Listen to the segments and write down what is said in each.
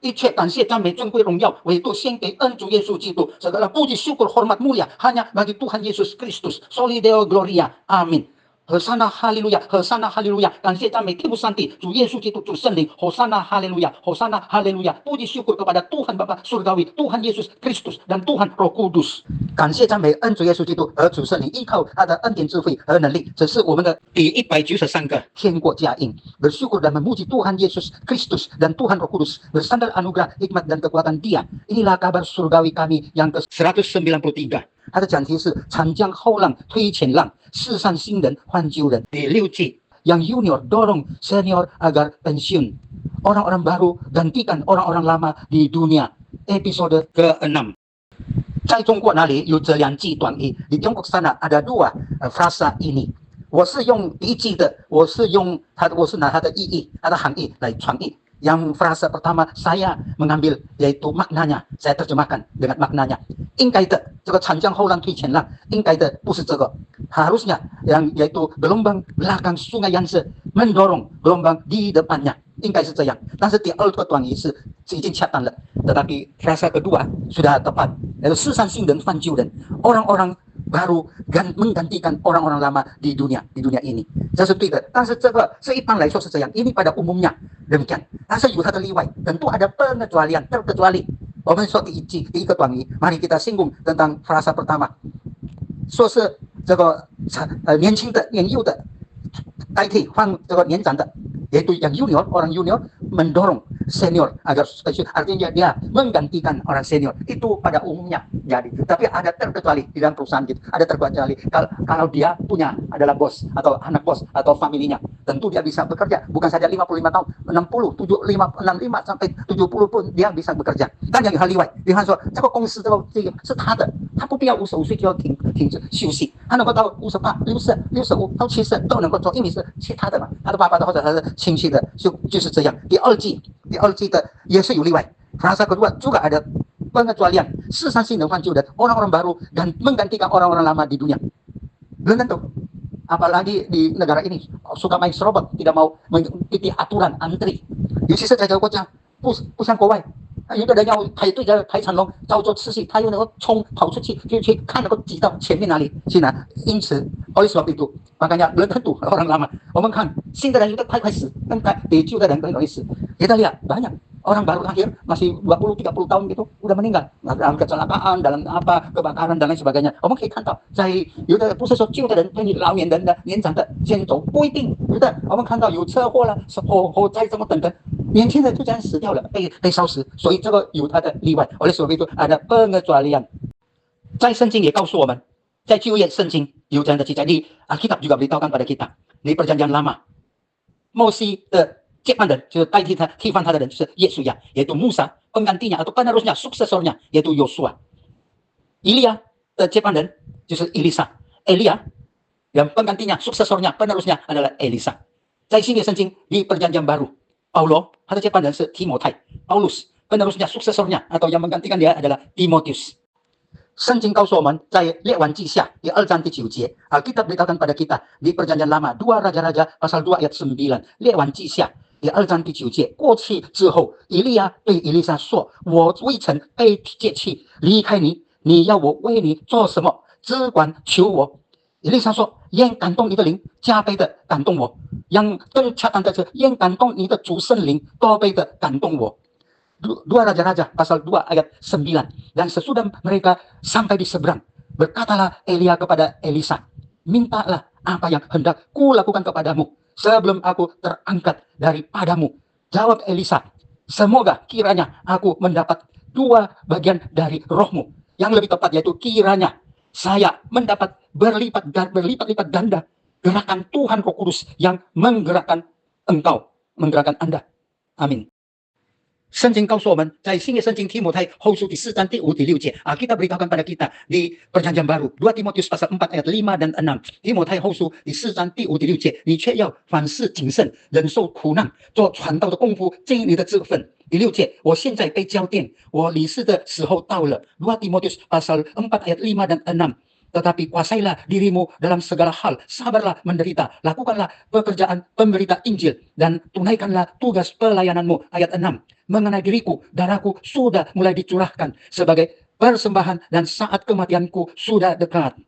一切感谢赞美尊贵荣耀唯独献给恩主耶稣基督。Segala puji syukur hormat mulia hanya bagi Tuhan Yesus Kristus. Soli Deo Gloria. Amin. 和散那哈利路亚，和散那哈利路亚！感谢赞美天父上帝，主耶稣基督，主圣灵，和散那哈利路亚，和散那哈利路亚！puji syukur kepada Tuhan Bapa Surgawi, Tuhan Yesus Kristus dan Tuhan Roh Kudus。感谢赞美恩主耶稣基督和主圣灵，依靠他的恩典智慧和能力。这是我们的第193个天国佳音。Bersyukur dan memuji Tuhan Yesus Kristus dan Tuhan Roh Kudus, bersandar anugerah, hikmat dan kekuatan Dia. Inilah kabar surgawi kami yang ke-193。它的讲题是长江后浪推前浪，世上新人换旧人。第6季yang junior dorong senior agar pensiun. Orang-orang baru gantikan orang-orang lama di dunia. Episode ke-6。在中国那里有这2句短语，di Tiongkok sana ada 2 frasa ini。我是用第1季的，我是拿它的意义，它的含义来传译。Yang frasa pertama saya mengambil yaitu maknanya, saya terjemahkan dengan maknanya. 应该的，这个长江后浪推前浪，应该的不是这个， harusnya yang yaitu gelombang belakang sungai yang mendorong gelombang di depannya， 应该是这样。但是第2个短语是已经恰当了， tetapi frasa kedua sudah tepat， yaitu 世上新人换旧人， orang-orang baru menggantikan orang-orang lama di dunia ini， 这是对的。但是这个是一般来说是这样， ini pada umumnya demikian， 但是有它的例外， tentu ada pengecualian terkecuali。 我们说第一个短语， mari kita singgung tentang frasa pertama， 说是这个年轻的年幼的代替换这个年长的， yaitu yang junior, orang junior mendorong senior agar artinya dia menggantikan orang senior, itu pada umumnya jadi. Tapi ada terkecuali di dalam perusahaan gitu, ada terkecuali kalau dia punya adalah bos atau anak bos atau familinya, tentu dia bisa bekerja bukan saja 55 tahun, 65 sampai 70 pun dia bisa bekerja。但有他例外，比方说这个公司这个是他的，他不必要55岁就要停止休息，他能够到58、60、65到70都能够做，因为是他的嘛，他的爸爸的或者他的亲戚的，就是这样。第二季的也是有例外。Frasa kedua juga ada pengecualian， 世上新人换旧人， orang-orang baru dan menggantikan orang-orang lama di dunia。 belum tentu， apalagi di negara ini suka main serobot， tidak mau mengikuti aturan antri， 尤其是在这个国家，不像国外， 有的人要排队在排长龙照做次序，他又能够跑出去就去看能够挤到前面哪里去拿。因此 oleh sebab itu makanya belum tentu orang lama。 我们看新的人有的快死，比旧的人更容易死。 kita lihat banyak orang baru lahir masih 20-30 tahun gitu udah meninggal dalam kecelakaan, dalam kebakaran dan lain sebagainya。 我们可以看到在有的不是说旧的人对老年人的年长的先走，不一定，有的我们看到有车祸了，火灾这么等等， 年轻人就这样死掉了，被烧死，所以这个有它的例外。oleh sebab itu ada pengecualian。 在圣经也告诉我们，在旧约圣经有这样的记载， di Alkitab juga beritahukan pada kita， di perjanjian lama， Moses的接班人就是代替他替换他的人是耶稣亚， yaitu Musa penggantinya atau penerusnya suksesornya yaitu Yosua。 Elia的接班人就是Elia yang penggantinya suksesornya penerusnya adalah Elisa。 在新约圣经 di perjanjian baru， Paulo 他的接班人是提摩太 Paulus， penerusnya suksesornya atau yang menggantikan dia adalah Timotius。 圣经告诉我们，在列王记下第2章第9节， Alkitab beritahukan pada kita di perjanjian lama 2 Raja-Raja pasal 2 ayat 9， 列王记下第2章第9节， 过去之后， 以利亚对以利沙说， 我未曾被接去离开你， 你要我为你做什么， 只管求我。 以利沙说， 愿感动你的灵加倍的感动我。 yang 更恰当的是， 愿感动你的主圣灵多倍的感动我。 2 Raja-Raja pasal 2 ayat 9. Dan sesudah mereka sampai di seberang, berkatalah Elia kepada Elisa, mintalah apa yang hendak ku lakukan kepadamu sebelum aku terangkat daripadamu. Jawab Elisa, semoga kiranya aku mendapat 2 bagian dari rohmu. Yang lebih tepat yaitu kiranya saya mendapat berlipat-lipat ganda gerakan Tuhan Roh Kudus yang menggerakkan engkau, menggerakkan Anda. Amin. 圣经告诉我们，在新约圣经提摩太后书第4章第5、第6节, Alkitab beritahukan pada kita di Perjanjian Baru 2 Timotius pasal 4 ayat 5 dan 6. 提摩太后书第4章第5、第6节，你却要凡事谨慎，忍受苦难，做传道的功夫，尽你的职分。第6节, 我现在被交奠，我离世的时候到了。2 Timotius pasal 4 ayat 5 dan 6. Tetapi kuasailah dirimu dalam segala hal, sabarlah menderita, lakukanlah pekerjaan pemberita Injil, dan tunaikanlah tugas pelayananmu. Ayat 6, mengenai diriku, darahku sudah mulai dicurahkan sebagai persembahan, dan saat kematianku sudah dekat.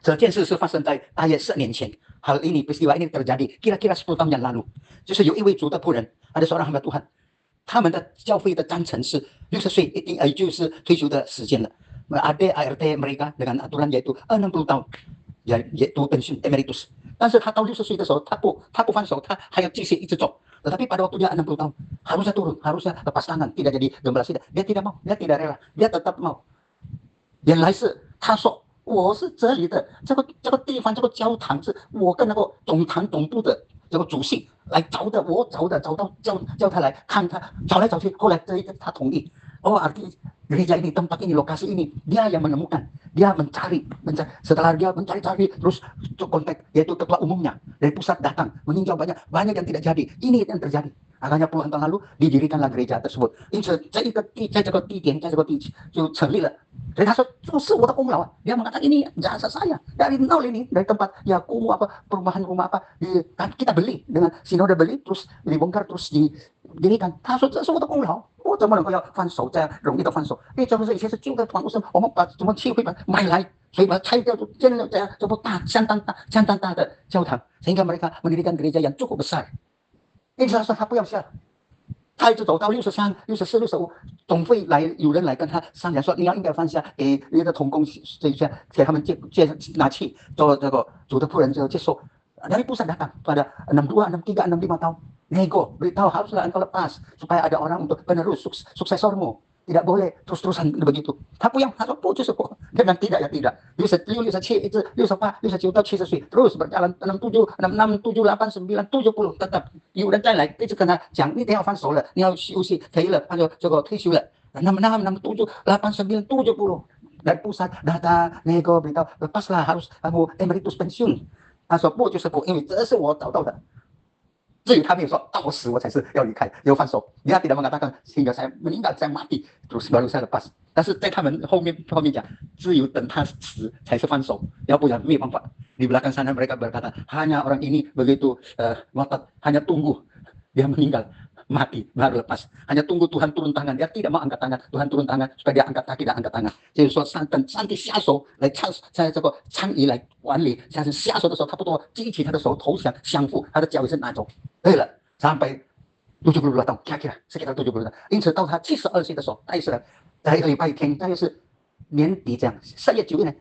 这件事是发生在大约10年前. Hal ini, peristiwa ini terjadi kira-kira 10 tahun yang lalu. 就是有一位主的仆人，ada seorang hamba Tuhan， 他们的教会的章程是60岁一定就是退休的时间了。Ada ART mereka dengan aturan yaitu 60 tahun, yaitu pensiun emeritus. 但是他到60岁的时候，他不放手，他还要继续一直走。Tetapi pada waktu dia 60 tahun, harusnya turun, harusnya lepas tangan, tidak jadi gembala sidang. Dia tidak mau, dia tidak rela, dia tetap mau. 原来是他说，我是这里的这个地方，这个教堂是我跟那个总堂总部的这个主席来找的，我找到叫他来看他，找来找去，后来这一个他同意。arti gereja ini, tempat ini, lokasi ini, dia yang menemukan, dia mencari. Setelah dia mencari-cari, terus kontak, yaitu ketua umumnya dari pusat datang, meninjau banyak yang tidak jadi. Ini yang terjadi. Akhirnya puluhan tahun lalu didirikanlah gereja tersebut. 因此在这个地点，在这个地就成立了。所以他说，这是我的功劳啊。Dia mengatakan ini jasa saya dari nol ini, dari tempat ya kumuh apa perumahan rumah apa kita beli dengan sinode beli, terus dibongkar, terus didirikan. 他说这是我的功劳。我怎么能够要放手这样容易的放手？因为这不是以前是旧的团屋，我们把什么机会把买来，所以把它拆掉，就建了这样这么相当大的教堂，sehingga mereka mendirikan gereja yang cukup besar。因此他说他不要下，他一直走到63、64、65，总会有人来跟他商量说，你要应该放下，给你的同工这一下，给他们拿去做这个主的仆人就接受。Dari pusat datang pada 62, 63, 65 tahun. Nego, beritahu haruslah engkau lepas supaya ada orang untuk penerus suksesormu. Tidak boleh terus-terusan begitu. Tapi yang harus putus kok. Dengan tidak ya tidak. 67, 68, 69到70岁 terus berjalan 67, 66, 78, 9, 70 tetap 有人再来一直跟他讲，你得要放手了，你要休息可以了，他就这个退休了。66, 67, 8, 9, 70 dari pusat data nego beritahu lepaslah harus kamu emeritus pensiun. 他说不就是不，因为这是我找到的。至于他没有说到我死我才是要离开，要放手。Dia tidak mengatakan sehingga saya meninggal saya mati terus baru saya lepas。但是在他们后面讲，只有等他死才是放手，要不然没有办法。Di belakang sana mereka berkata hanya orang ini begitu ngotot, hanya tunggu dia meninggal mati baru lepas. Hanya tunggu Tuhan turun tangan. Dia tidak mau angkat tangan. Tuhan turun tangan supaya dia angkat kaki dan angkat tangan. 就是说等上帝下手来在这个参与来管理，下手的时候，他不多举起他的手投降降服，他的脚也是拿走。对了，sampai 72 tahun kira-kira sekitar 70 tahun。因此到他72岁的时候，大约是在一个礼拜天，大约是年底这样，4月9日呢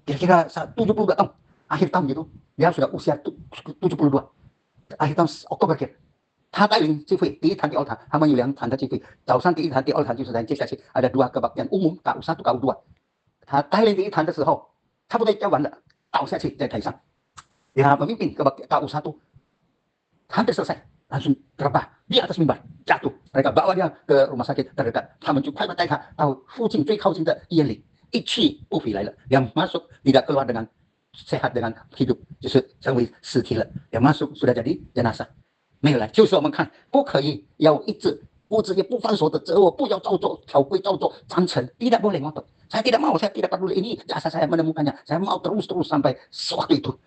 ，kira-kira 72 tahun akhir tahun gitu, dia sudah usia 72. Akhir tahun Oktober akhir。他带领聚会，第一堂、第二堂，他们有2堂的聚会。早上第一堂、第二堂就是在接下去ada 2 kebaktian umum KU1 KU2。他带领第一堂的时候，差不多教完了，倒下去在台上，dia memimpin kebaktian KU1，hampir selesai langsung terbang di atas mimbar jatuh. Mereka bawa dia ke rumah sakit terdekat，他们就快快带他到附近最靠近的医院里，一去不回来了。yang masuk tidak keluar dengan sehat dengan hidup，就是成为尸体了。yang masuk sudah jadi jenazah。没有来，就是我们看不可以要一直不直接不放手的责我，不要照做条规照做章程，tidak boleh ngotot. Saya tidak mau, saya tidak peduli ini jasa saya menemukannya, saya mau terus sampai sewaktu itu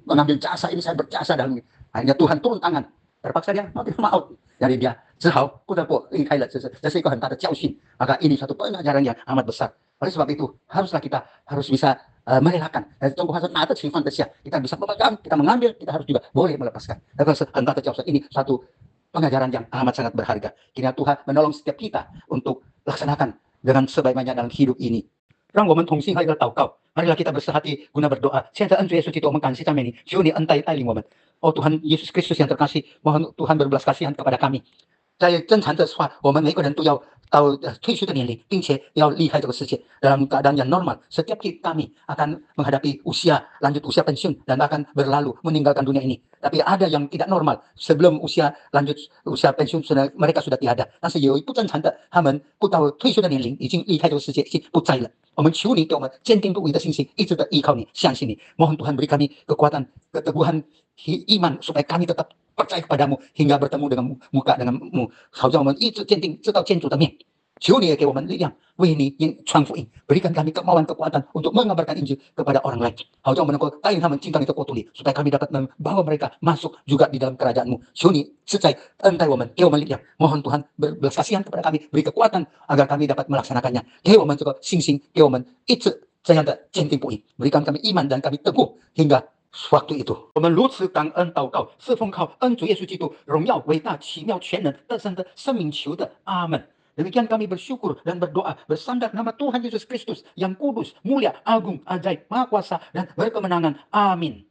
mengambil jasa ini, saya berjasa dalam ini. Hanya Tuhan turun tangan, terpaksa dia mau tidak mau, jadi dia 只好不得不离开了。这是一个很大的教训。Maka ini suatu pengajaran yang amat besar. Oleh sebab itu haruslah kita harus bisa merelakan.中国话说拿得起放得下， kita bisa memegang, kita mengambil, kita harus juga boleh melepaskan. Entah terjauh ini satu pengajaran yang amat sangat berharga. Kiranya Tuhan menolong setiap kita untuk laksanakan dengan sebaik-baiknya dalam hidup ini. 让我们同心合一的祷告， marilah kita bersehati guna berdoa. 现在恩主耶稣基督，我们感谢赞美你，求你恩待带领我们。哦，Tuhan Yesus Kristus yang terkasih， mohon Tuhan berbelas kasihan kepada kami。在正常的话，我们每个人都要到退休的年龄，并且要离开这个世界dalam keadaan yang normal. Setiap kami akan menghadapi usia lanjut usia pensiun dan akan berlalu meninggalkan dunia ini. Tapi ada yang tidak normal, sebelum usia lanjut usia pensiun mereka sudah tiada. 但是有一部正常的，他们不到退休的年龄，已经离开这个世界，已经不在了。我们求你给我们坚定不移的信心，一直的依靠你，相信你。Mohon Tuhan beri kami kekuatan, keteguhan iman supaya kami tetap percaya kepadamu hingga bertemu dengan muka denganmu，好让我们一直坚定知道见主的面。求你也给我们力量，为你传福音，berikan kami kemauan kekuatan untuk mengabarkan Injil kepada orang lain，好让我们能够带领他们进到你的国度里，supaya kami dapat membawa mereka masuk juga di dalam kerajaanmu。求你实在恩待我们，给我们力量。Mohon Tuhan belas kasihan kepada kami， beri kekuatan agar kami dapat melaksanakannya。给我们这个信心，给我们一直这样的坚定不移，berikan kami iman dan kami teguh hingga waktu itu。我们如此感恩祷告，是奉靠恩主耶稣基督荣耀、伟大、奇妙、全能、得胜的生命求的，阿门。Demikian kami bersyukur dan berdoa bersandar nama Tuhan Yesus Kristus yang kudus, mulia, agung, ajaib, maha kuasa, dan berkemenangan. Amin.